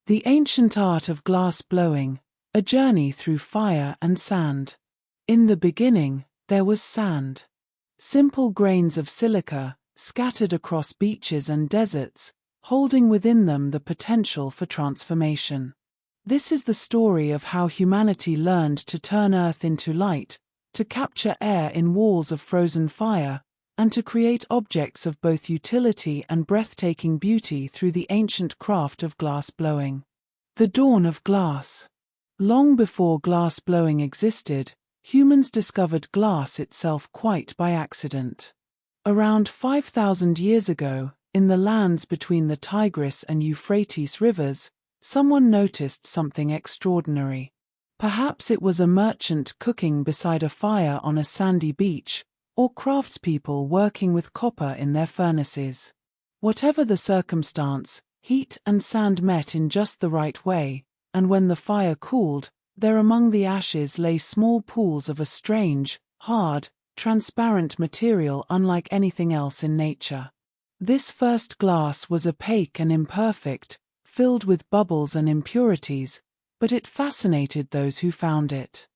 The ancient art of glass blowing, a journey through fire and sand. In the beginning, there was sand. Simple grains of silica, scattered across beaches and deserts, holding within them the potential for transformation. This is the story of how humanity learned to turn earth into light, to capture air in walls of frozen fire, and to create objects of both utility and breathtaking beauty through the ancient craft of glass blowing. The dawn of glass. Long before glass blowing existed, humans discovered glass itself quite by accident. Around 5,000 years ago, in the lands between the Tigris and Euphrates rivers, someone noticed something extraordinary. Perhaps it was a merchant cooking beside a fire on a sandy beach, or craftspeople working with copper in their furnaces. Whatever the circumstance, heat and sand met in just the right way, and when the fire cooled, there among the ashes lay small pools of a strange, hard, transparent material unlike anything else in nature. This first glass was opaque and imperfect, filled with bubbles and impurities, but it fascinated those who found it.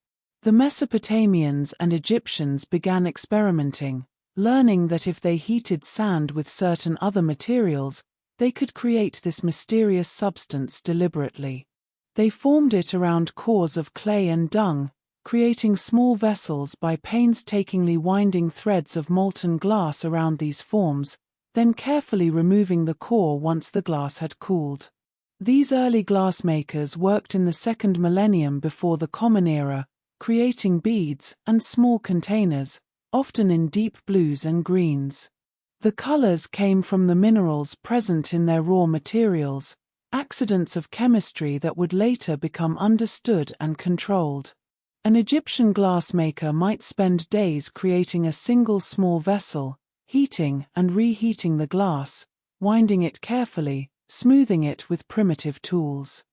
The Mesopotamians and Egyptians began experimenting, learning that if they heated sand with certain other materials, they could create this mysterious substance deliberately. They formed it around cores of clay and dung, creating small vessels by painstakingly winding threads of molten glass around these forms, then carefully removing the core once the glass had cooled. These early glassmakers worked in the second millennium before the Common Era, creating beads and small containers, often in deep blues and greens. The colors came from the minerals present in their raw materials, accidents of chemistry that would later become understood and controlled. An Egyptian glassmaker might spend days creating a single small vessel, heating and reheating the glass, winding it carefully, smoothing it with primitive tools.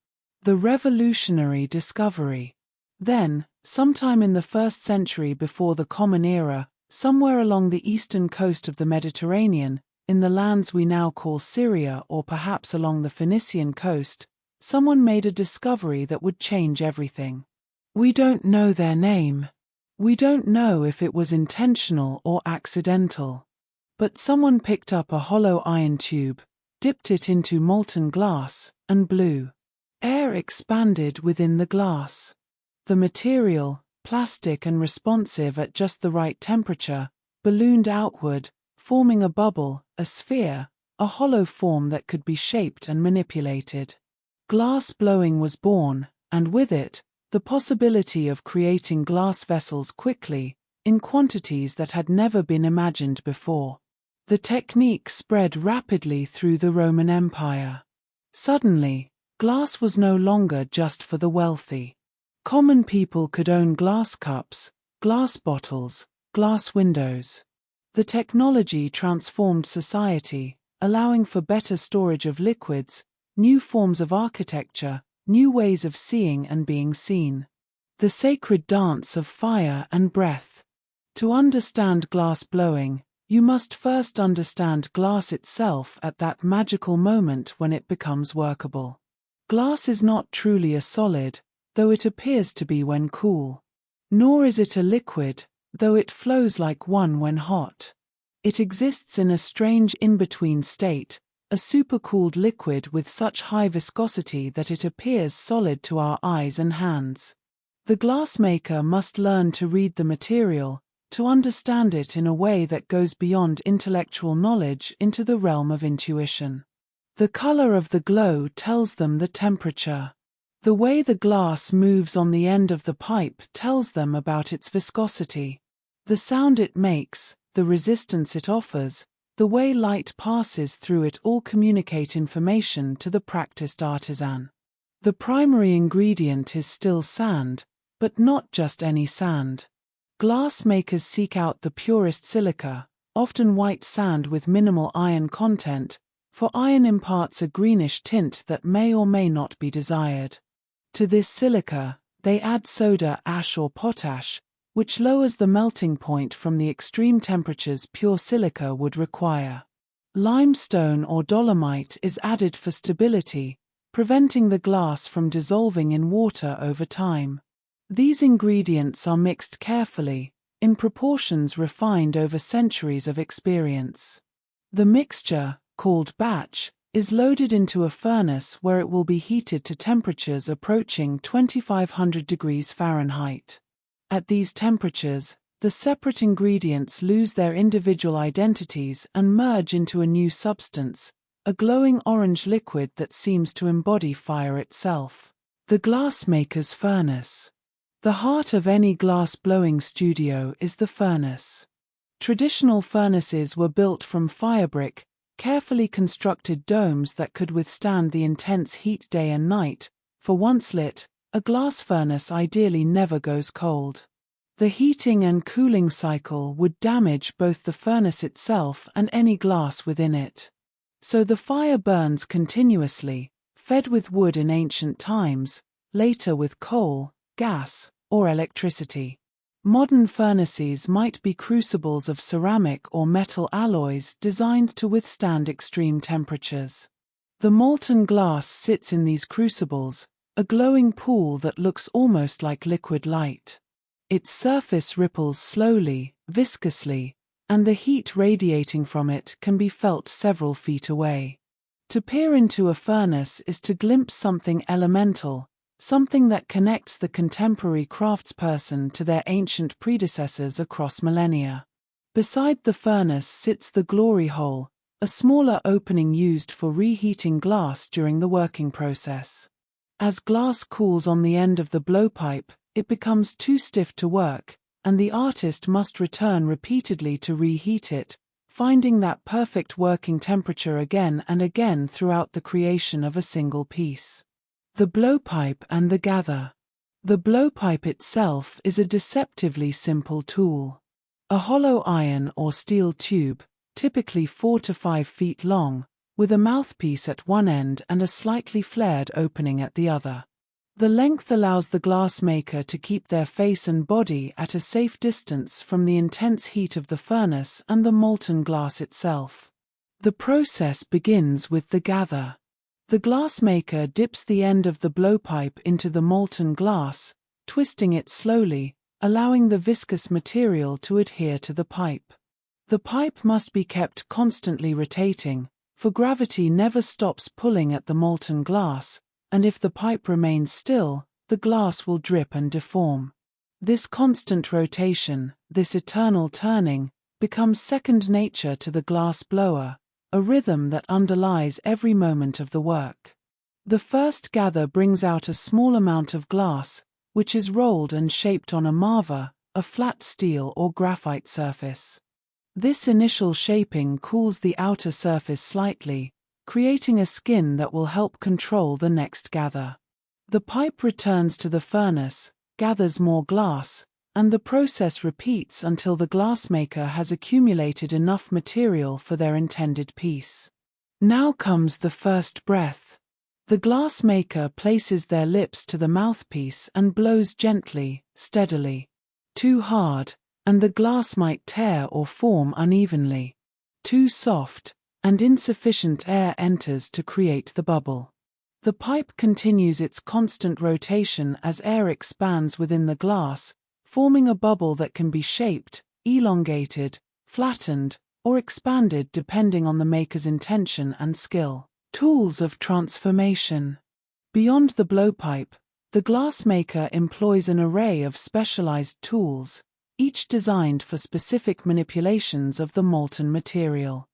The revolutionary discovery. Then, sometime in the 1st century before the Common Era, somewhere along the eastern coast of the Mediterranean, in the lands we now call Syria or perhaps along the Phoenician coast, someone made a discovery that would change everything. We don't know their name. We don't know if it was intentional or accidental. But someone picked up a hollow iron tube, dipped it into molten glass, and blew. Air expanded within the glass. The material, plastic and responsive at just the right temperature, ballooned outward, forming a bubble, a sphere, a hollow form that could be shaped and manipulated. Glass blowing was born, and with it, the possibility of creating glass vessels quickly, in quantities that had never been imagined before. The technique spread rapidly through the Roman Empire. Suddenly, glass was no longer just for the wealthy. Common people could own glass cups, glass bottles, glass windows. The technology transformed society, allowing for better storage of liquids, new forms of architecture, new ways of seeing and being seen. The sacred dance of fire and breath. To understand glass blowing, you must first understand glass itself at that magical moment when it becomes workable. Glass is not truly a solid, though it appears to be when cool. Nor is it a liquid, though it flows like one when hot. It exists in a strange in-between state, a supercooled liquid with such high viscosity that it appears solid to our eyes and hands. The glassmaker must learn to read the material, to understand it in a way that goes beyond intellectual knowledge into the realm of intuition. The color of the glow tells them the temperature. The way the glass moves on the end of the pipe tells them about its viscosity. The sound it makes, the resistance it offers, the way light passes through it all communicate information to the practiced artisan. The primary ingredient is still sand, but not just any sand. Glass makers seek out the purest silica, often white sand with minimal iron content, for iron imparts a greenish tint that may or may not be desired. To this silica, they add soda ash or potash, which lowers the melting point from the extreme temperatures pure silica would require. Limestone or dolomite is added for stability, preventing the glass from dissolving in water over time. These ingredients are mixed carefully, in proportions refined over centuries of experience. The mixture, called batch, is loaded into a furnace where it will be heated to temperatures approaching 2500 degrees Fahrenheit. At these temperatures, the separate ingredients lose their individual identities and merge into a new substance, a glowing orange liquid that seems to embody fire itself. The glassmaker's furnace. The heart of any glass-blowing studio is the furnace. Traditional furnaces were built from firebrick, carefully constructed domes that could withstand the intense heat day and night. For once lit, a glass furnace ideally never goes cold. The heating and cooling cycle would damage both the furnace itself and any glass within it. So the fire burns continuously, fed with wood in ancient times, later with coal, gas, or electricity. Modern furnaces might be crucibles of ceramic or metal alloys designed to withstand extreme temperatures. The molten glass sits in these crucibles, a glowing pool that looks almost like liquid light. Its surface ripples slowly, viscously, and the heat radiating from it can be felt several feet away. To peer into a furnace is to glimpse something elemental, something that connects the contemporary craftsperson to their ancient predecessors across millennia. Beside the furnace sits the glory hole, a smaller opening used for reheating glass during the working process. As glass cools on the end of the blowpipe, it becomes too stiff to work, and the artist must return repeatedly to reheat it, finding that perfect working temperature again and again throughout the creation of a single piece. The blowpipe and the gather. The blowpipe itself is a deceptively simple tool. A hollow iron or steel tube, typically 4 to 5 feet long, with a mouthpiece at one end and a slightly flared opening at the other. The length allows the glassmaker to keep their face and body at a safe distance from the intense heat of the furnace and the molten glass itself. The process begins with the gather. The glassmaker dips the end of the blowpipe into the molten glass, twisting it slowly, allowing the viscous material to adhere to the pipe. The pipe must be kept constantly rotating, for gravity never stops pulling at the molten glass, and if the pipe remains still, the glass will drip and deform. This constant rotation, this eternal turning, becomes second nature to the glass blower, a rhythm that underlies every moment of the work. The first gather brings out a small amount of glass, which is rolled and shaped on a marva, a flat steel or graphite surface. This initial shaping cools the outer surface slightly, creating a skin that will help control the next gather. The pipe returns to the furnace, gathers more glass, and the process repeats until the glassmaker has accumulated enough material for their intended piece. Now comes the first breath. The glassmaker places their lips to the mouthpiece and blows gently, steadily. Too hard, and the glass might tear or form unevenly. Too soft, and insufficient air enters to create the bubble. The pipe continues its constant rotation as air expands within the glass, forming a bubble that can be shaped, elongated, flattened, or expanded depending on the maker's intention and skill. Tools of transformation. Beyond the blowpipe, the glassmaker employs an array of specialized tools, each designed for specific manipulations of the molten material.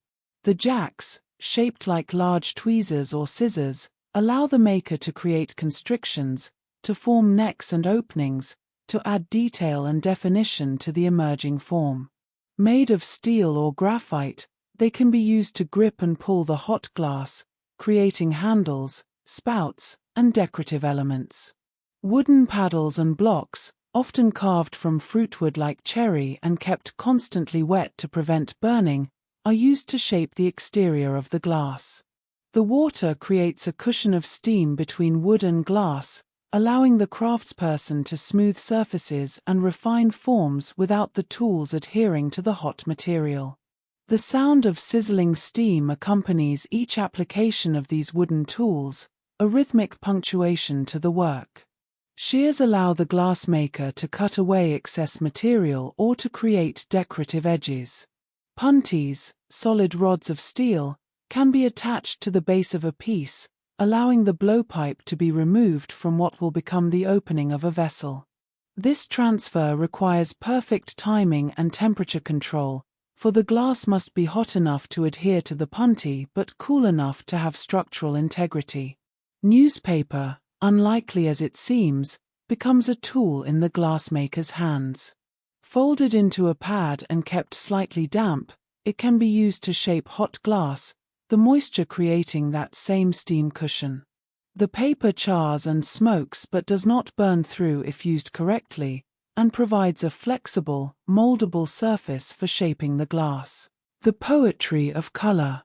The jacks, shaped like large tweezers or scissors, allow the maker to create constrictions, to form necks and openings, to add detail and definition to the emerging form. Made of steel or graphite, they can be used to grip and pull the hot glass, creating handles, spouts, and decorative elements. Wooden paddles and blocks, often carved from fruitwood like cherry and kept constantly wet to prevent burning, are used to shape the exterior of the glass. The water creates a cushion of steam between wood and glass, allowing the craftsperson to smooth surfaces and refine forms without the tools adhering to the hot material. The sound of sizzling steam accompanies each application of these wooden tools, a rhythmic punctuation to the work. Shears allow the glassmaker to cut away excess material or to create decorative edges. Punties, solid rods of steel, can be attached to the base of a piece, allowing the blowpipe to be removed from what will become the opening of a vessel. This transfer requires perfect timing and temperature control, for the glass must be hot enough to adhere to the punty but cool enough to have structural integrity. Newspaper, unlikely as it seems, becomes a tool in the glassmaker's hands. Folded into a pad and kept slightly damp, it can be used to shape hot glass, the moisture creating that same steam cushion. The paper chars and smokes but does not burn through if used correctly, and provides a flexible, moldable surface for shaping the glass. The poetry of color.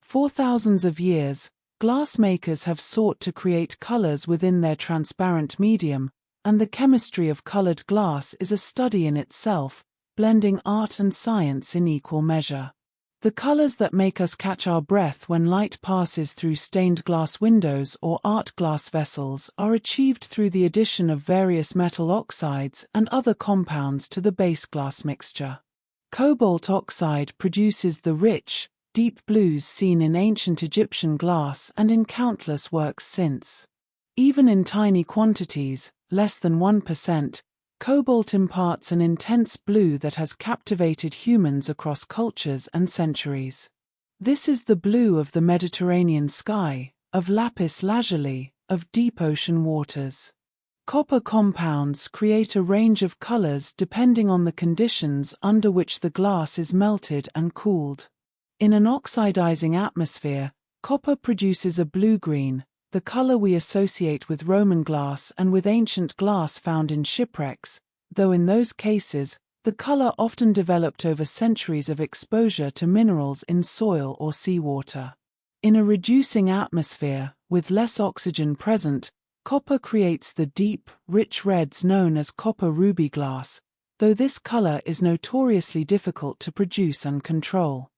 For thousands of years, glassmakers have sought to create colors within their transparent medium, and the chemistry of colored glass is a study in itself, blending art and science in equal measure. The colors that make us catch our breath when light passes through stained glass windows or art glass vessels are achieved through the addition of various metal oxides and other compounds to the base glass mixture. Cobalt oxide produces the rich, deep blues seen in ancient Egyptian glass and in countless works since. Even in tiny quantities, less than 1%, cobalt imparts an intense blue that has captivated humans across cultures and centuries. This is the blue of the Mediterranean sky, of lapis lazuli, of deep ocean waters. Copper compounds create a range of colors depending on the conditions under which the glass is melted and cooled. In an oxidizing atmosphere, copper produces a blue-green, the color we associate with Roman glass and with ancient glass found in shipwrecks, though in those cases, the color often developed over centuries of exposure to minerals in soil or seawater. In a reducing atmosphere, with less oxygen present, copper creates the deep, rich reds known as copper ruby glass, though this color is notoriously difficult to produce and control.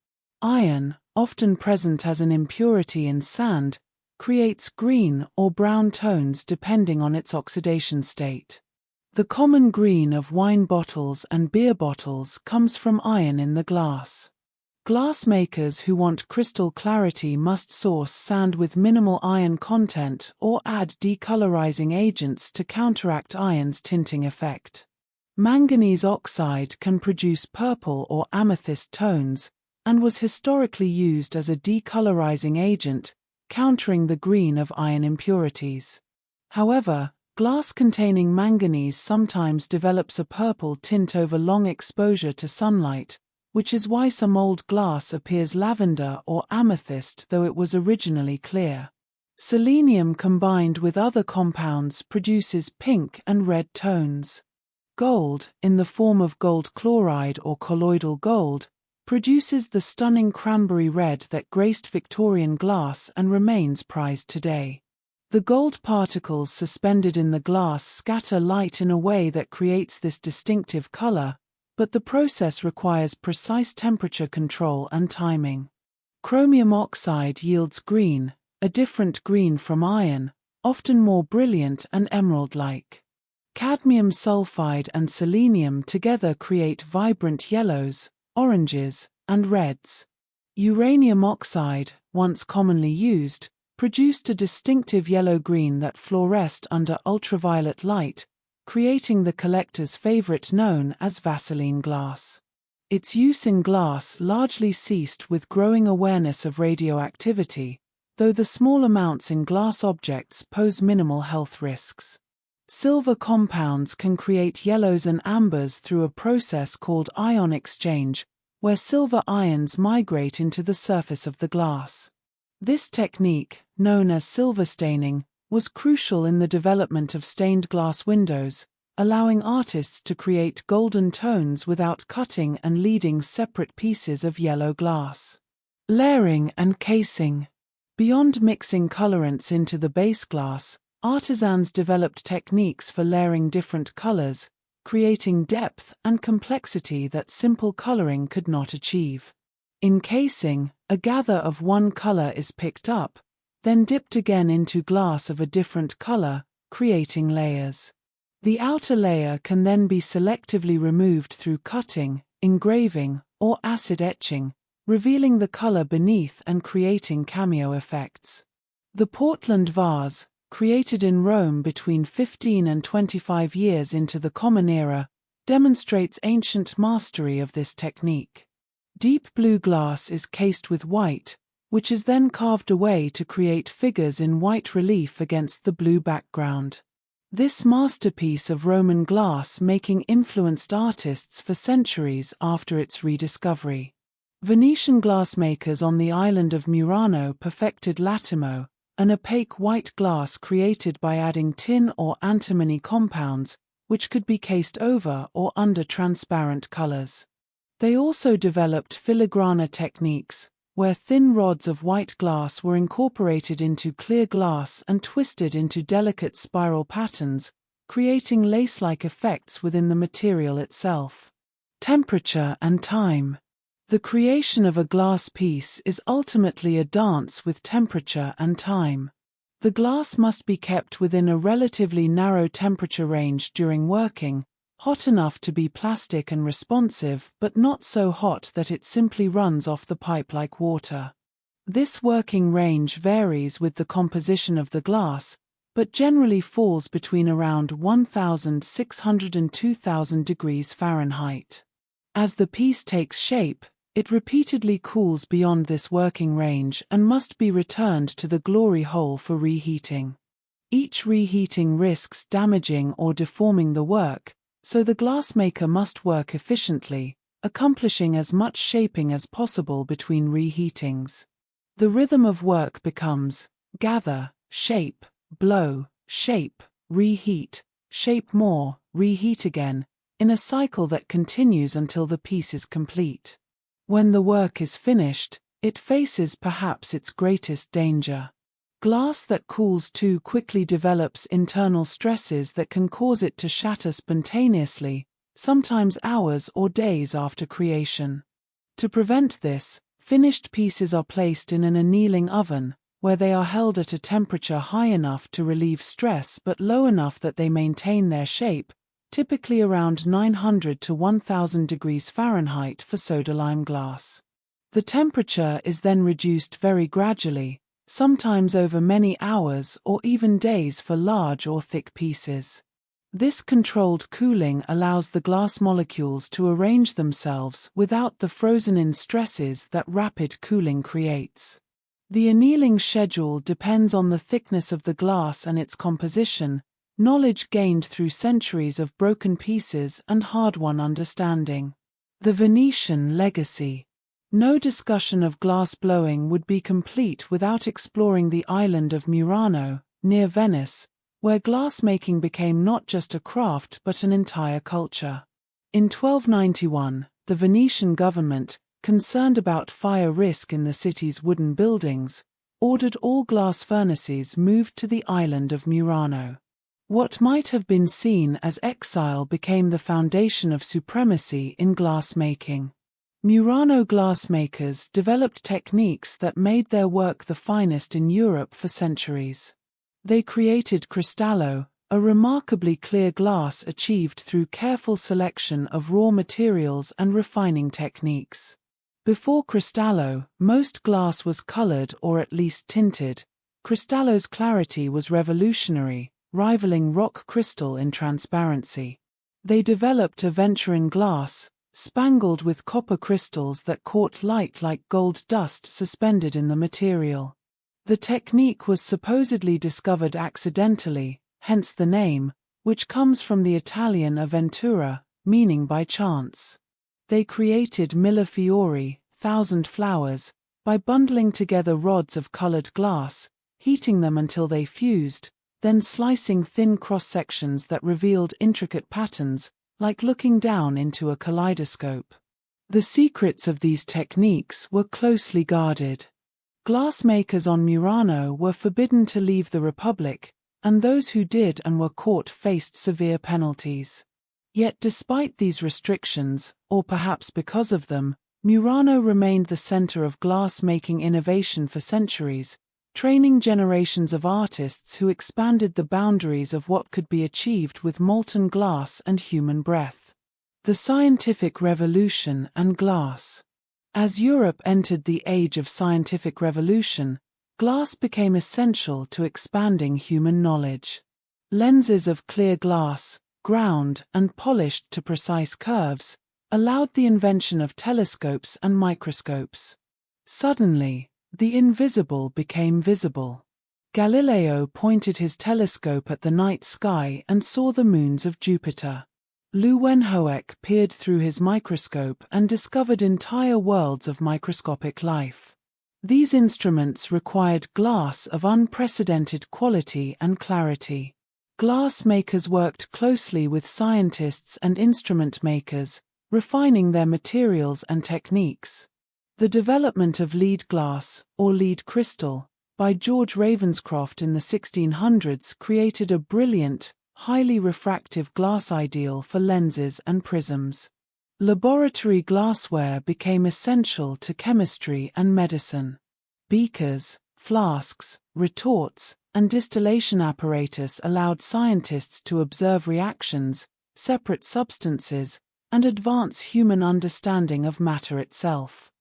Iron, often present as an impurity in sand, creates green or brown tones depending on its oxidation state. The common green of wine bottles and beer bottles comes from iron in the glass. Glassmakers who want crystal clarity must source sand with minimal iron content or add decolorizing agents to counteract iron's tinting effect. Manganese oxide can produce purple or amethyst tones, and was historically used as a decolorizing agent, countering the green of iron impurities. However, glass containing manganese sometimes develops a purple tint over long exposure to sunlight, which is why some old glass appears lavender or amethyst though it was originally clear. Selenium combined with other compounds produces pink and red tones. Gold, in the form of gold chloride or colloidal gold, produces the stunning cranberry red that graced Victorian glass and remains prized today. The gold particles suspended in the glass scatter light in a way that creates this distinctive color, but the process requires precise temperature control and timing. Chromium oxide yields green, a different green from iron, often more brilliant and emerald-like. Cadmium sulfide and selenium together create vibrant yellows, oranges, and reds. Uranium oxide, once commonly used, produced a distinctive yellow-green that fluoresced under ultraviolet light, creating the collector's favorite known as Vaseline glass. Its use in glass largely ceased with growing awareness of radioactivity, though the small amounts in glass objects pose minimal health risks. Silver compounds can create yellows and ambers through a process called ion exchange, where silver ions migrate into the surface of the glass. This technique, known as silver staining, was crucial in the development of stained glass windows, allowing artists to create golden tones without cutting and leading separate pieces of yellow glass. Layering and casing. Beyond mixing colorants into the base glass, artisans developed techniques for layering different colors, creating depth and complexity that simple coloring could not achieve. In casing, a gather of one color is picked up, then dipped again into glass of a different color, creating layers. The outer layer can then be selectively removed through cutting, engraving, or acid etching, revealing the color beneath and creating cameo effects. The Portland vase, created in Rome between 15 and 25 years into the Common Era, demonstrates ancient mastery of this technique. Deep blue glass is cased with white, which is then carved away to create figures in white relief against the blue background. This masterpiece of Roman glass making influenced artists for centuries after its rediscovery. Venetian glassmakers on the island of Murano perfected latimo, an opaque white glass created by adding tin or antimony compounds, which could be cased over or under transparent colors. They also developed filigrana techniques, where thin rods of white glass were incorporated into clear glass and twisted into delicate spiral patterns, creating lace-like effects within the material itself. Temperature and time. The creation of a glass piece is ultimately a dance with temperature and time. The glass must be kept within a relatively narrow temperature range during working, hot enough to be plastic and responsive but not so hot that it simply runs off the pipe like water. This working range varies with the composition of the glass, but generally falls between around 1,600 and 2,000 degrees Fahrenheit. As the piece takes shape, it repeatedly cools beyond this working range and must be returned to the glory hole for reheating. Each reheating risks damaging or deforming the work, so the glassmaker must work efficiently, accomplishing as much shaping as possible between reheatings. The rhythm of work becomes gather, shape, blow, shape, reheat, shape more, reheat again, in a cycle that continues until the piece is complete. When the work is finished, it faces perhaps its greatest danger. Glass that cools too quickly develops internal stresses that can cause it to shatter spontaneously, sometimes hours or days after creation. To prevent this, finished pieces are placed in an annealing oven, where they are held at a temperature high enough to relieve stress but low enough that they maintain their shape, typically around 900 to 1,000 degrees Fahrenheit for soda-lime glass. The temperature is then reduced very gradually, sometimes over many hours or even days for large or thick pieces. This controlled cooling allows the glass molecules to arrange themselves without the frozen-in stresses that rapid cooling creates. The annealing schedule depends on the thickness of the glass and its composition, knowledge gained through centuries of broken pieces and hard-won understanding. The Venetian legacy. No discussion of glass blowing would be complete without exploring the island of Murano, near Venice, where glassmaking became not just a craft but an entire culture. In 1291, the Venetian government, concerned about fire risk in the city's wooden buildings, ordered all glass furnaces moved to the island of Murano. What might have been seen as exile became the foundation of supremacy in glassmaking. Murano glassmakers developed techniques that made their work the finest in Europe for centuries. They created cristallo, a remarkably clear glass achieved through careful selection of raw materials and refining techniques. Before cristallo, most glass was colored or at least tinted. Cristallo's clarity was revolutionary, rivaling rock crystal in transparency. They developed aventurine glass, spangled with copper crystals that caught light like gold dust suspended in the material. The technique was supposedly discovered accidentally, hence the name, which comes from the Italian avventura, meaning by chance. They created millefiori, 1,000 flowers, by bundling together rods of colored glass, heating them until they fused, then slicing thin cross-sections that revealed intricate patterns, like looking down into a kaleidoscope. The secrets of these techniques were closely guarded. Glassmakers on Murano were forbidden to leave the Republic, and those who did and were caught faced severe penalties. Yet despite these restrictions, or perhaps because of them, Murano remained the center of glass-making innovation for centuries, training generations of artists who expanded the boundaries of what could be achieved with molten glass and human breath. The scientific revolution and glass. As Europe entered the age of scientific revolution, glass became essential to expanding human knowledge. Lenses of clear glass, ground and polished to precise curves, allowed the invention of telescopes and microscopes. Suddenly, the invisible became visible. Galileo pointed his telescope at the night sky and saw the moons of Jupiter. Leeuwenhoek peered through his microscope and discovered entire worlds of microscopic life. These instruments required glass of unprecedented quality and clarity. Glass makers worked closely with scientists and instrument makers, refining their materials and techniques. The development of lead glass, or lead crystal, by George Ravenscroft in the 1600s created a brilliant, highly refractive glass ideal for lenses and prisms. Laboratory glassware became essential to chemistry and medicine. Beakers, flasks, retorts, and distillation apparatus allowed scientists to observe reactions, separate substances, and advance human understanding of matter itself.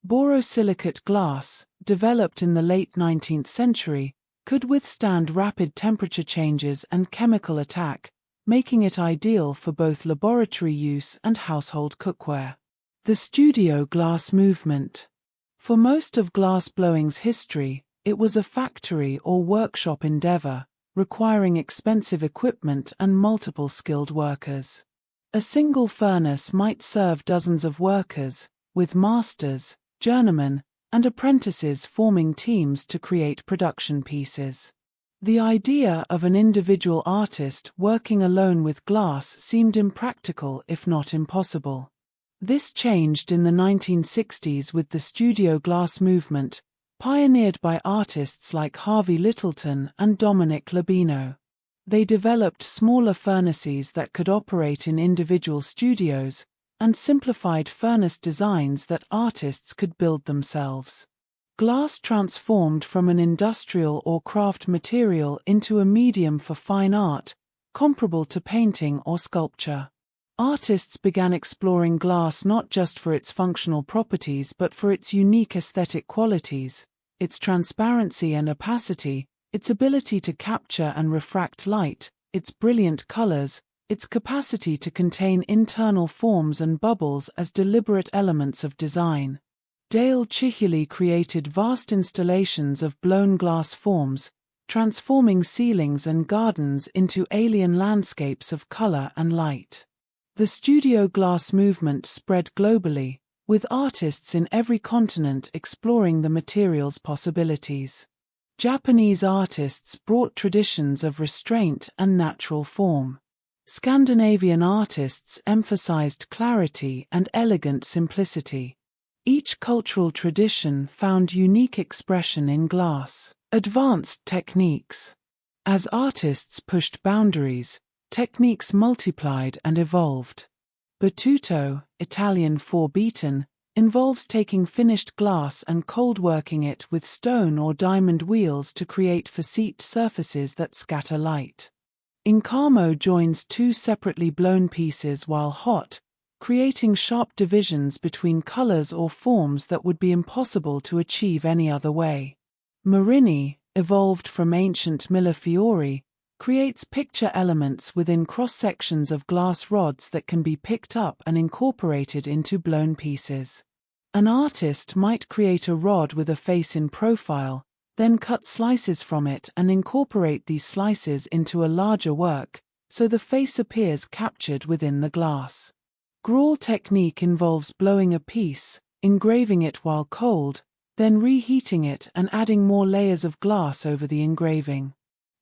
Borosilicate glass, developed in the late 19th century, could withstand rapid temperature changes and chemical attack, making it ideal for both laboratory use and household cookware. The studio glass movement. For most of glass-blowing's history, it was a factory or workshop endeavor, requiring expensive equipment and multiple skilled workers. A single furnace might serve dozens of workers, with masters, journeymen, and apprentices forming teams to create production pieces. The idea of an individual artist working alone with glass seemed impractical if not impossible. This changed in the 1960s with the studio glass movement, pioneered by artists like Harvey Littleton and Dominic Labino. They developed smaller furnaces that could operate in individual studios, and simplified furnace designs that artists could build themselves. Glass transformed from an industrial or craft material into a medium for fine art, comparable to painting or sculpture. Artists began exploring glass not just for its functional properties but for its unique aesthetic qualities, its transparency and opacity, its ability to capture and refract light, its brilliant colors, its capacity to contain internal forms and bubbles as deliberate elements of design. Dale Chihuly created vast installations of blown glass forms, transforming ceilings and gardens into alien landscapes of color and light. The studio glass movement spread globally, with artists in every continent exploring the material's possibilities. Japanese artists brought traditions of restraint and natural form. Scandinavian artists emphasized clarity and elegant simplicity. Each cultural tradition found unique expression in glass. Advanced techniques. As artists pushed boundaries, techniques multiplied and evolved. Battuto, Italian for beaten, involves taking finished glass and cold working it with stone or diamond wheels to create facete surfaces that scatter light. Incamo joins two separately blown pieces while hot, creating sharp divisions between colors or forms that would be impossible to achieve any other way. Marini, evolved from ancient millefiori, creates picture elements within cross-sections of glass rods that can be picked up and incorporated into blown pieces. An artist might create a rod with a face in profile, then cut slices from it and incorporate these slices into a larger work, so the face appears captured within the glass. Grawl technique involves blowing a piece, engraving it while cold, then reheating it and adding more layers of glass over the engraving.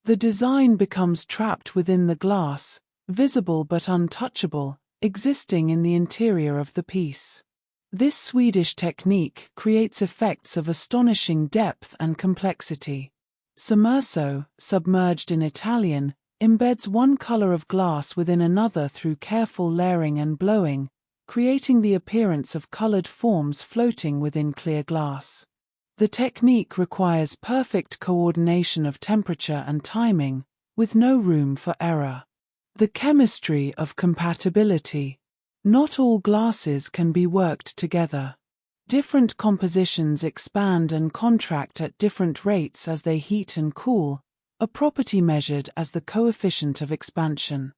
The design becomes trapped within the glass, visible but untouchable, existing in the interior of the piece. This Swedish technique creates effects of astonishing depth and complexity. Sommerso, submerged in Italian, embeds one color of glass within another through careful layering and blowing, creating the appearance of colored forms floating within clear glass. The technique requires perfect coordination of temperature and timing, with no room for error. The chemistry of compatibility. Not all glasses can be worked together. Different compositions expand and contract at different rates as they heat and cool, a property measured as the coefficient of expansion.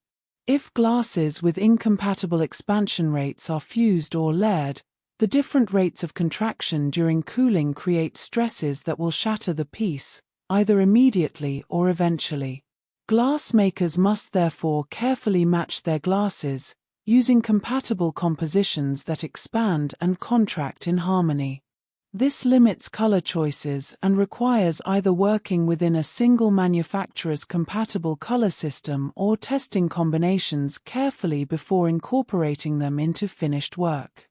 If glasses with incompatible expansion rates are fused or layered, the different rates of contraction during cooling create stresses that will shatter the piece, either immediately or eventually. Glass makers must therefore carefully match their glasses, using compatible compositions that expand and contract in harmony. This limits color choices and requires either working within a single manufacturer's compatible color system or testing combinations carefully before incorporating them into finished work.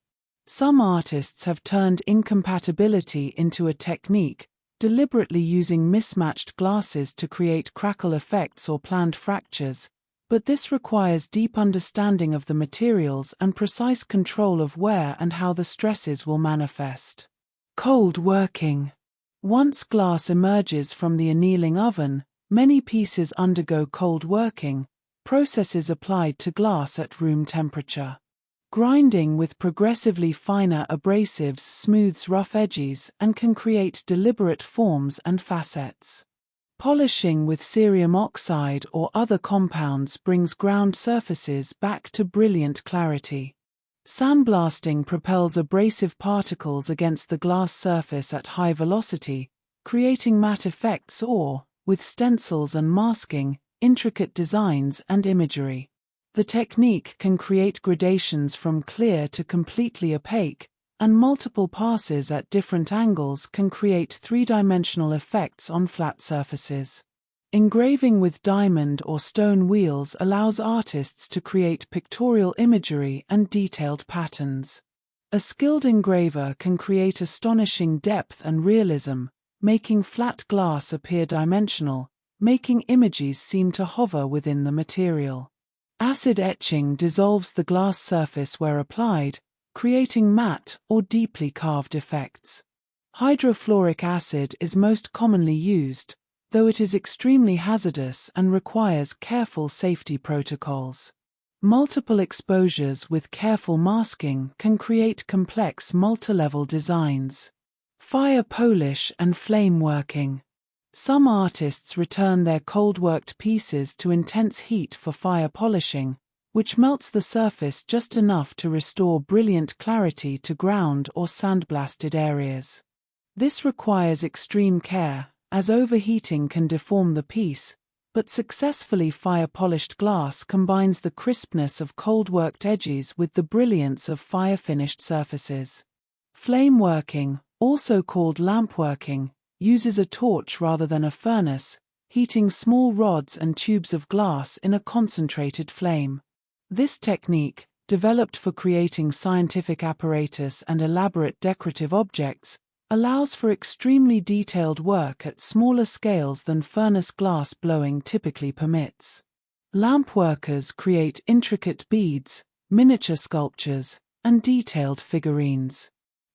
Some artists have turned incompatibility into a technique, deliberately using mismatched glasses to create crackle effects or planned fractures, but this requires deep understanding of the materials and precise control of where and how the stresses will manifest. Cold working. Once glass emerges from the annealing oven, many pieces undergo cold working, processes applied to glass at room temperature. Grinding with progressively finer abrasives smooths rough edges and can create deliberate forms and facets. Polishing with cerium oxide or other compounds brings ground surfaces back to brilliant clarity. Sandblasting propels abrasive particles against the glass surface at high velocity, creating matte effects or, with stencils and masking, intricate designs and imagery. The technique can create gradations from clear to completely opaque, and multiple passes at different angles can create three-dimensional effects on flat surfaces. Engraving with diamond or stone wheels allows artists to create pictorial imagery and detailed patterns. A skilled engraver can create astonishing depth and realism, making flat glass appear dimensional, making images seem to hover within the material. Acid etching dissolves the glass surface where applied, creating matte or deeply carved effects. Hydrofluoric acid is most commonly used, though it is extremely hazardous and requires careful safety protocols. Multiple exposures with careful masking can create complex multi-level designs. Fire polish and flame working. Some artists return their cold-worked pieces to intense heat for fire polishing, which melts the surface just enough to restore brilliant clarity to ground or sandblasted areas. This requires extreme care, as overheating can deform the piece, but successfully fire-polished glass combines the crispness of cold-worked edges with the brilliance of fire-finished surfaces. Flame working, also called lamp working, uses a torch rather than a furnace, heating small rods and tubes of glass in a concentrated flame. This technique, developed for creating scientific apparatus and elaborate decorative objects, allows for extremely detailed work at smaller scales than furnace glass blowing typically permits. Lamp workers create intricate beads, miniature sculptures, and detailed figurines.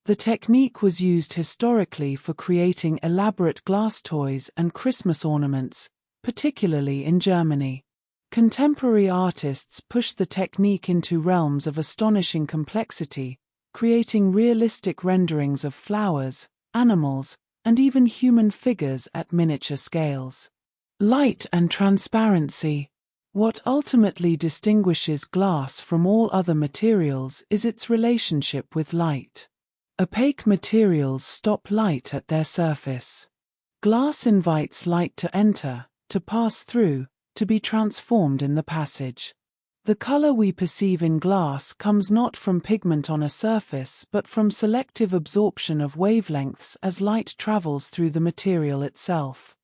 The technique was used historically for creating elaborate glass toys and Christmas ornaments, particularly in Germany. Contemporary artists pushed the technique into realms of astonishing complexity, creating realistic renderings of flowers, animals, and even human figures at miniature scales. Light and transparency. What ultimately distinguishes glass from all other materials is its relationship with light. Opaque materials stop light at their surface. Glass invites light to enter, to pass through, to be transformed in the passage. The color we perceive in glass comes not from pigment on a surface but from selective absorption of wavelengths as light travels through the material itself.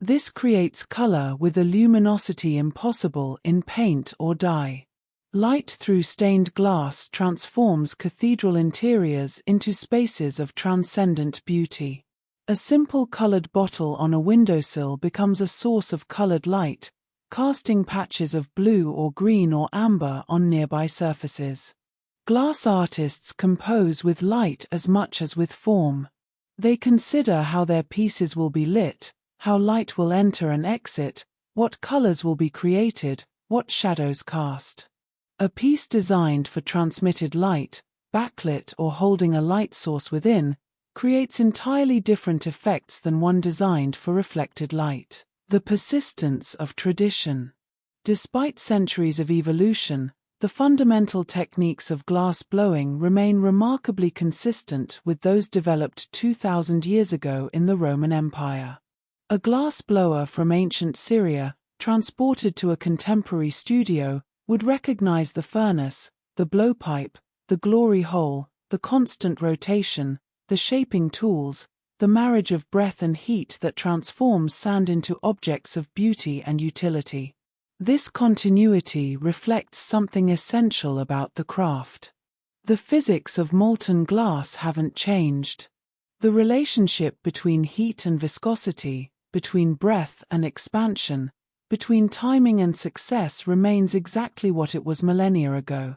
This creates color with a luminosity impossible in paint or dye. Light through stained glass transforms cathedral interiors into spaces of transcendent beauty. A simple colored bottle on a windowsill becomes a source of colored light, casting patches of blue or green or amber on nearby surfaces. Glass artists compose with light as much as with form. They consider how their pieces will be lit, how light will enter and exit, what colors will be created, what shadows cast. A piece designed for transmitted light, backlit or holding a light source within, creates entirely different effects than one designed for reflected light. The persistence of tradition. Despite centuries of evolution, the fundamental techniques of glass blowing remain remarkably consistent with those developed 2,000 years ago in the Roman Empire. A glass blower from ancient Syria, transported to a contemporary studio, would recognize the furnace, the blowpipe, the glory hole, the constant rotation, the shaping tools, the marriage of breath and heat that transforms sand into objects of beauty and utility. This continuity reflects something essential about the craft. The physics of molten glass haven't changed. The relationship between heat and viscosity, between breadth and expansion, between timing and success remains exactly what it was millennia ago.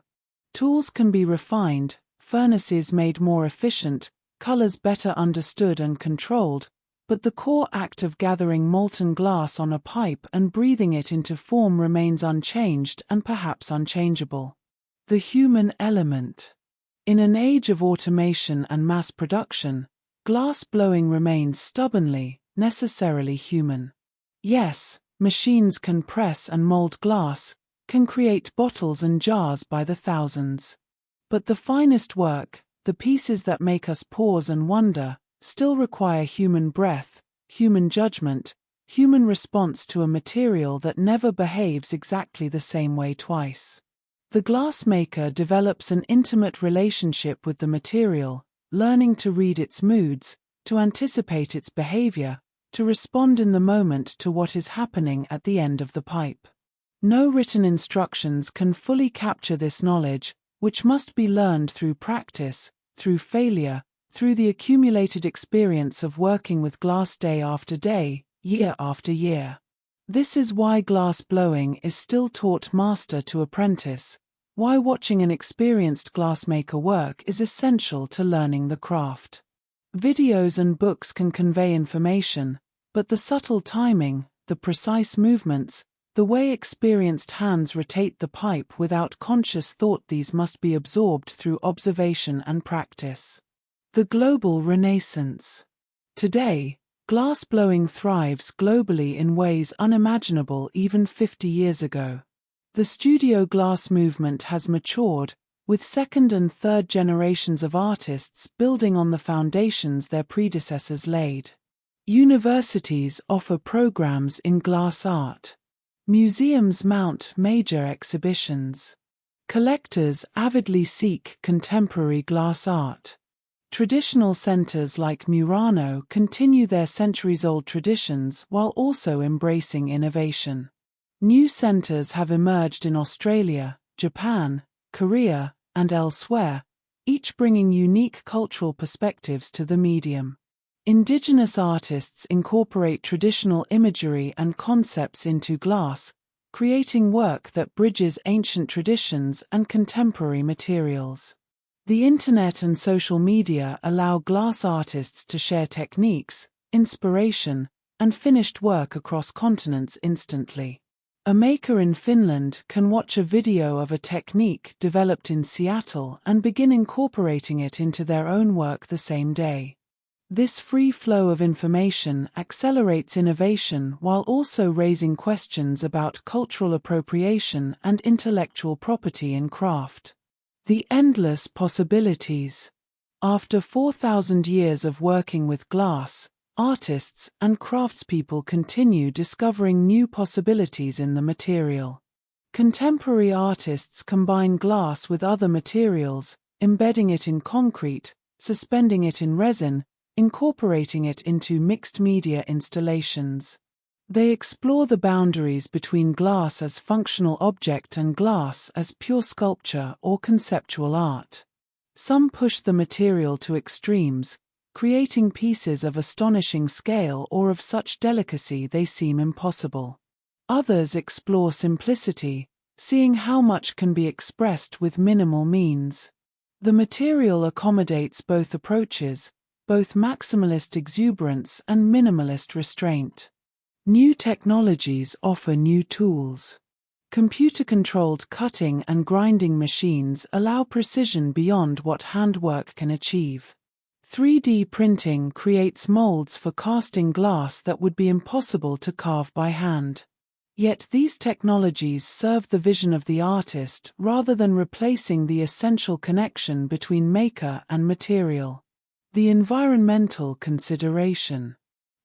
Tools can be refined, furnaces made more efficient, colors better understood and controlled, but the core act of gathering molten glass on a pipe and breathing it into form remains unchanged and perhaps unchangeable. The human element. In an age of automation and mass production, glass blowing remains stubbornly, necessarily human. Yes, machines can press and mold glass, can create bottles and jars by the thousands. But the finest work, the pieces that make us pause and wonder, still require human breath, human judgment, human response to a material that never behaves exactly the same way twice. The glassmaker develops an intimate relationship with the material, learning to read its moods, to anticipate its behavior, to respond in the moment to what is happening at the end of the pipe. No written instructions can fully capture this knowledge, which must be learned through practice, through failure, through the accumulated experience of working with glass day after day, year after year. This is why glass blowing is still taught master to apprentice, why watching an experienced glassmaker work is essential to learning the craft. Videos and books can convey information, but the subtle timing, the precise movements, the way experienced hands rotate the pipe without conscious thought, these must be absorbed through observation and practice. The global renaissance. Today, glass blowing thrives globally in ways unimaginable even 50 years ago. The studio glass movement has matured, with second and third generations of artists building on the foundations their predecessors laid. Universities offer programs in glass art. Museums mount major exhibitions. Collectors avidly seek contemporary glass art. Traditional centers like Murano continue their centuries-old traditions while also embracing innovation. New centers have emerged in Australia, Japan, Korea, and elsewhere, each bringing unique cultural perspectives to the medium. Indigenous artists incorporate traditional imagery and concepts into glass, creating work that bridges ancient traditions and contemporary materials. The internet and social media allow glass artists to share techniques, inspiration, and finished work across continents instantly. A maker in Finland can watch a video of a technique developed in Seattle and begin incorporating it into their own work the same day. This free flow of information accelerates innovation while also raising questions about cultural appropriation and intellectual property in craft. The endless possibilities. After 4,000 years of working with glass, artists and craftspeople continue discovering new possibilities in the material. Contemporary artists combine glass with other materials, embedding it in concrete, suspending it in resin, incorporating it into mixed media installations. They explore the boundaries between glass as functional object and glass as pure sculpture or conceptual art. Some push the material to extremes, creating pieces of astonishing scale or of such delicacy they seem impossible. Others explore simplicity, seeing how much can be expressed with minimal means. The material accommodates both approaches, both maximalist exuberance and minimalist restraint. New technologies offer new tools. Computer-controlled cutting and grinding machines allow precision beyond what handwork can achieve. 3D printing creates molds for casting glass that would be impossible to carve by hand. Yet these technologies serve the vision of the artist rather than replacing the essential connection between maker and material. The environmental consideration.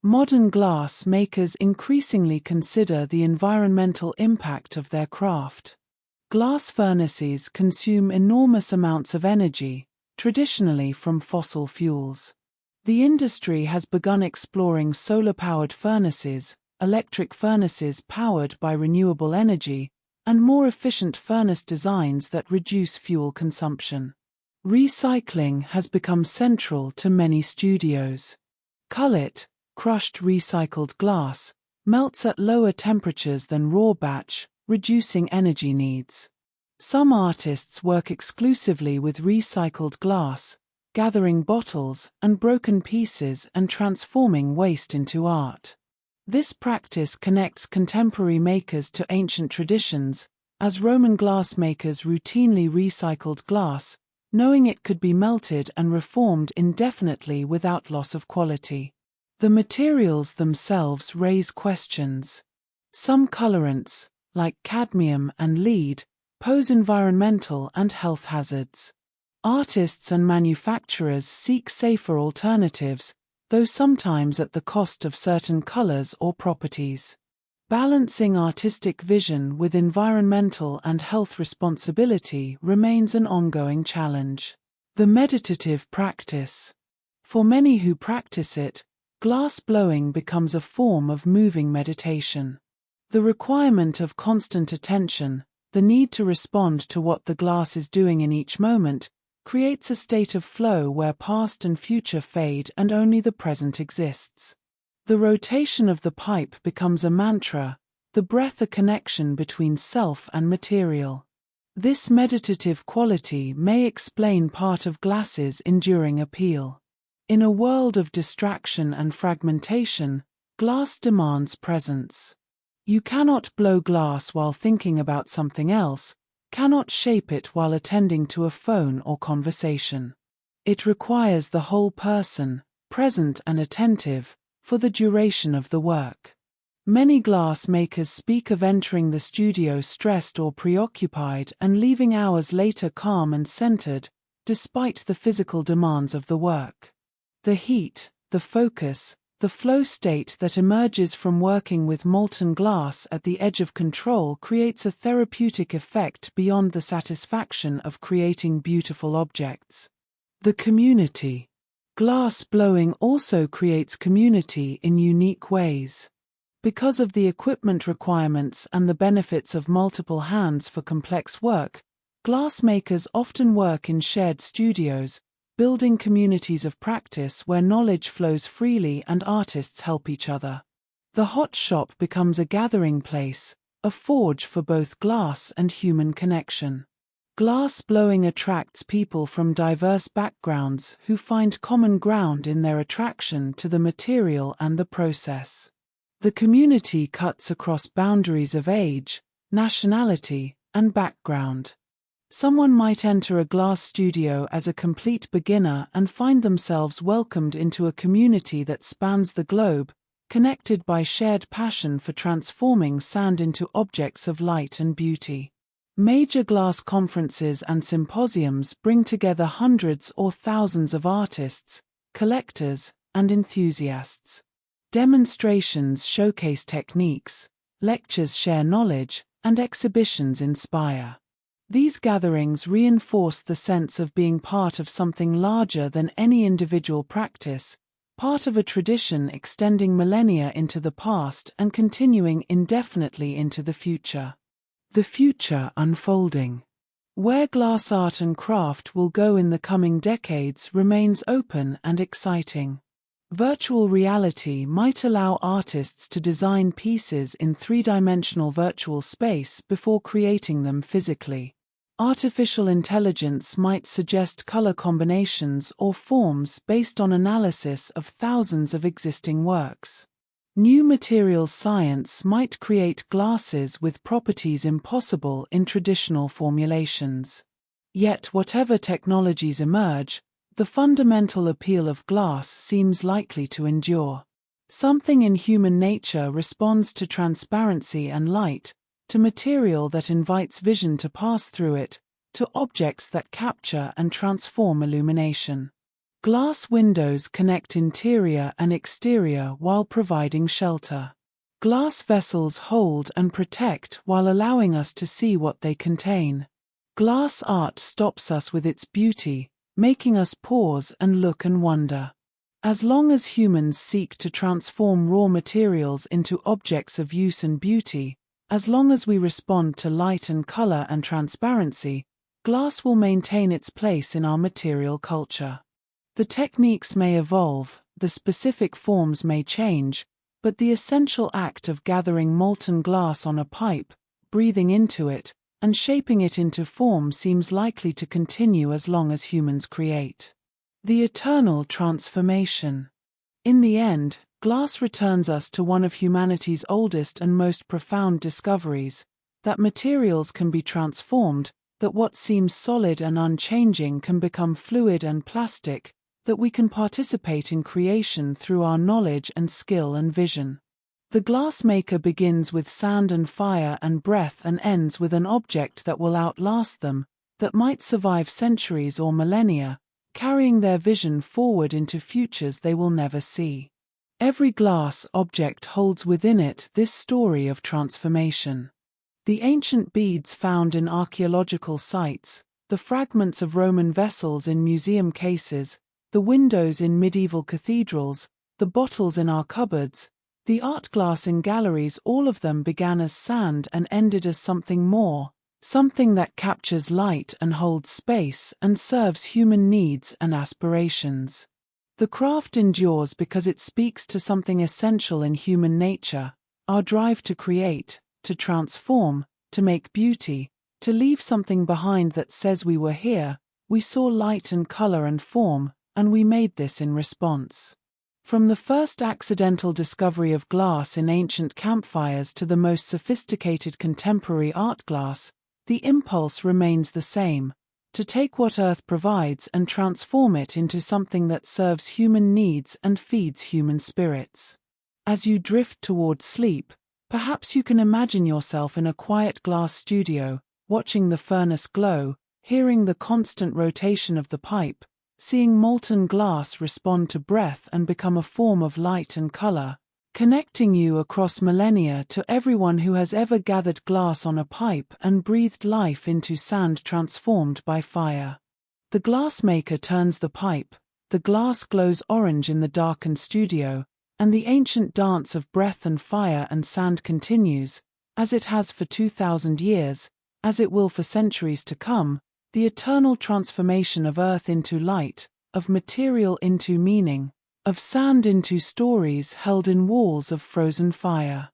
Modern glass makers increasingly consider the environmental impact of their craft. Glass furnaces consume enormous amounts of energy, traditionally from fossil fuels. The industry has begun exploring solar-powered furnaces, electric furnaces powered by renewable energy, and more efficient furnace designs that reduce fuel consumption. Recycling has become central to many studios. Cullet, crushed recycled glass, melts at lower temperatures than raw batch, reducing energy needs. Some artists work exclusively with recycled glass, gathering bottles and broken pieces and transforming waste into art. This practice connects contemporary makers to ancient traditions, as Roman glassmakers routinely recycled glass, knowing it could be melted and reformed indefinitely without loss of quality. The materials themselves raise questions. Some colorants, like cadmium and lead, pose environmental and health hazards. Artists and manufacturers seek safer alternatives, though sometimes at the cost of certain colors or properties. Balancing artistic vision with environmental and health responsibility remains an ongoing challenge. The meditative practice. For many who practice it, glass blowing becomes a form of moving meditation. The requirement of constant attention, the need to respond to what the glass is doing in each moment, creates a state of flow where past and future fade and only the present exists. The rotation of the pipe becomes a mantra, the breath a connection between self and material. This meditative quality may explain part of glass's enduring appeal. In a world of distraction and fragmentation, glass demands presence. You cannot blow glass while thinking about something else, cannot shape it while attending to a phone or conversation. It requires the whole person, present and attentive, for the duration of the work. Many glass makers speak of entering the studio stressed or preoccupied and leaving hours later calm and centered, despite the physical demands of the work. The heat, the focus, the flow state that emerges from working with molten glass at the edge of control creates a therapeutic effect beyond the satisfaction of creating beautiful objects. The community. Glass blowing also creates community in unique ways. Because of the equipment requirements and the benefits of multiple hands for complex work, glass makers often work in shared studios, building communities of practice where knowledge flows freely and artists help each other. The hot shop becomes a gathering place, a forge for both glass and human connection. Glass blowing attracts people from diverse backgrounds who find common ground in their attraction to the material and the process. The community cuts across boundaries of age, nationality, and background. Someone might enter a glass studio as a complete beginner and find themselves welcomed into a community that spans the globe, connected by shared passion for transforming sand into objects of light and beauty. Major glass conferences and symposiums bring together hundreds or thousands of artists, collectors, and enthusiasts. Demonstrations showcase techniques, lectures share knowledge, and exhibitions inspire. These gatherings reinforce the sense of being part of something larger than any individual practice, part of a tradition extending millennia into the past and continuing indefinitely into the future. The future unfolding. Where glass art and craft will go in the coming decades remains open and exciting. Virtual reality might allow artists to design pieces in three-dimensional virtual space before creating them physically. Artificial intelligence might suggest color combinations or forms based on analysis of thousands of existing works. New materials science might create glasses with properties impossible in traditional formulations. Yet whatever technologies emerge, the fundamental appeal of glass seems likely to endure. Something in human nature responds to transparency and light, to material that invites vision to pass through it, to objects that capture and transform illumination. Glass windows connect interior and exterior while providing shelter. Glass vessels hold and protect while allowing us to see what they contain. Glass art stops us with its beauty, making us pause and look and wonder. As long as humans seek to transform raw materials into objects of use and beauty, as long as we respond to light and color and transparency, glass will maintain its place in our material culture. The techniques may evolve, the specific forms may change, but the essential act of gathering molten glass on a pipe, breathing into it, and shaping it into form seems likely to continue as long as humans create. The eternal transformation. In the end, glass returns us to one of humanity's oldest and most profound discoveries, that materials can be transformed, that what seems solid and unchanging can become fluid and plastic, that we can participate in creation through our knowledge and skill and vision. The glassmaker begins with sand and fire and breath and ends with an object that will outlast them, that might survive centuries or millennia, carrying their vision forward into futures they will never see. Every glass object holds within it this story of transformation. The ancient beads found in archaeological sites, the fragments of Roman vessels in museum cases, the windows in medieval cathedrals, the bottles in our cupboards, the art glass in galleries, all of them began as sand and ended as something more, something that captures light and holds space and serves human needs and aspirations. The craft endures because it speaks to something essential in human nature, our drive to create, to transform, to make beauty, to leave something behind that says we were here, we saw light and color and form, and we made this in response. From the first accidental discovery of glass in ancient campfires to the most sophisticated contemporary art glass, the impulse remains the same, to take what Earth provides and transform it into something that serves human needs and feeds human spirits. As you drift toward sleep, perhaps you can imagine yourself in a quiet glass studio, watching the furnace glow, hearing the constant rotation of the pipe, seeing molten glass respond to breath and become a form of light and color, connecting you across millennia to everyone who has ever gathered glass on a pipe and breathed life into sand transformed by fire. The glassmaker turns the pipe, the glass glows orange in the darkened studio, and the ancient dance of breath and fire and sand continues, as it has for 2,000 years, as it will for centuries to come, the eternal transformation of earth into light, of material into meaning, of sand into stories held in walls of frozen fire.